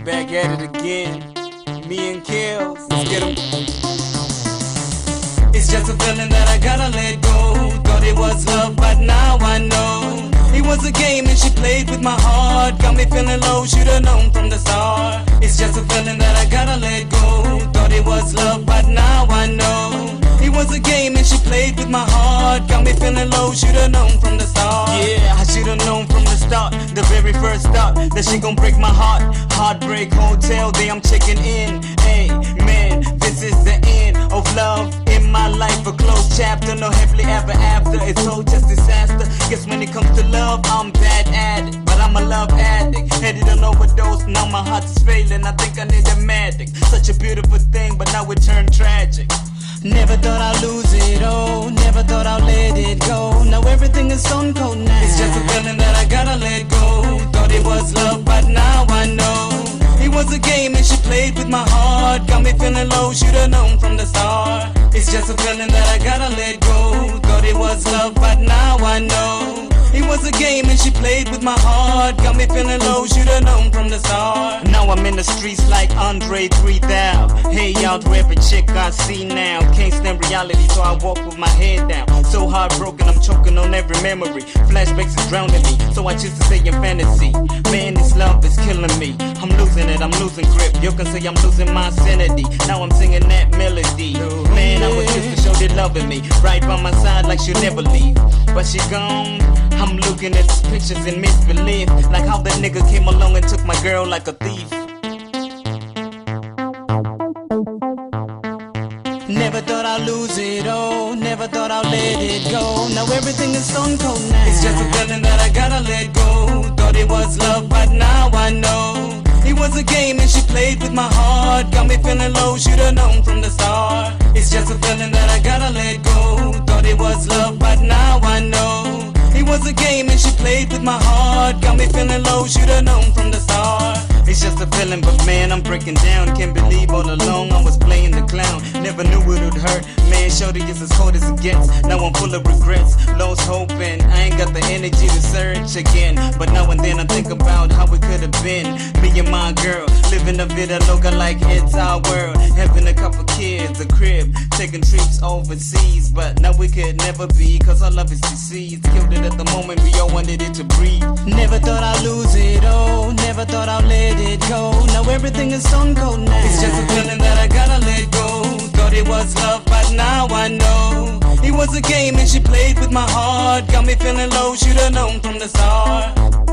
back at it again. Me and Kills, let's get 'em. It's just a feeling that I gotta let go. Thought it was love, but now I know it was a game and she played with my heart. Got me feeling low, should've known from the start. It's just a feeling that I gotta let go. Thought it was love, but now I know it was a game and she played with my heart. Got me feeling low, should've known from the start. Yeah, I should've known from the start. The very first thought that she gon' break my heart. Heartbreak Hotel, day I'm checking in. Hey, man, this is the end of love in my life. A closed chapter, no happily ever after. It's all just disaster. Guess when it comes to love, I'm bad at it, but I'm a love addict. Headed an overdose, now my heart is failing. I think I need a medic. Such a beautiful thing, but now it turned tragic. Never thought I'd lose it, oh. Never thought I'd let it go. Now everything is stone cold now. It's just a feeling that I gotta let go. Thought it was love, but now I know it was a game and she played with my heart. Got me feeling low, should've known from the start. It's just a feeling that I gotta let go. Thought it was love, but now I know it was a game and she played with my heart. Got me feeling low, should've known from the start. Now I'm in the streets like Andre 3000. Hey, y'all, to every chick I see now. Can't stand reality, so I walk with my head down. So heartbroken, I'm choking on every memory. Flashbacks is drowning me, so I choose to stay in fantasy. Man, this love is killing me. I'm losing it, I'm losing grip. You can say I'm losing my sanity. Now I'm singing that melody. Man, I was used to show they loving me, right by my side like she'll never leave. But she gone. I'm looking at these pictures in misbelief, like how that nigga came along and took my girl like a thief. Never thought I'd lose it, oh. Never thought I'd let it go. Now everything is stone cold now. It's just a feeling that I gotta let go. Thought it was love, but now I know it was a game and she played with my heart. Got me feeling low, should've known from the start. It's just a feeling that I gotta let go. Thought it was love, but now I know it was a game and she played with my heart. Got me feeling low, should've known from the start. It's just a feeling, but man, I'm breaking down. Can't believe all along I was playing the clown. Never knew it would hurt. Man, shorty is as cold as it gets. Now I'm full of regrets, lost hope, and I ain't got the energy to search again. But now and then I think about how it could have been. Me and my girl, living a vida loca like it's our world. Having a couple kids, a crib, taking trips overseas. But now we could never be, cause our love is deceased. Killed it at the moment, we all wanted it to breathe. Never thought I'd lose it, oh. Never thought I'd let it go. Now everything is stone cold now. It's just a feeling that I gotta let go. Thought it was love, but now I know it was a game and she played with my heart. Got me feeling low, should've known from the start.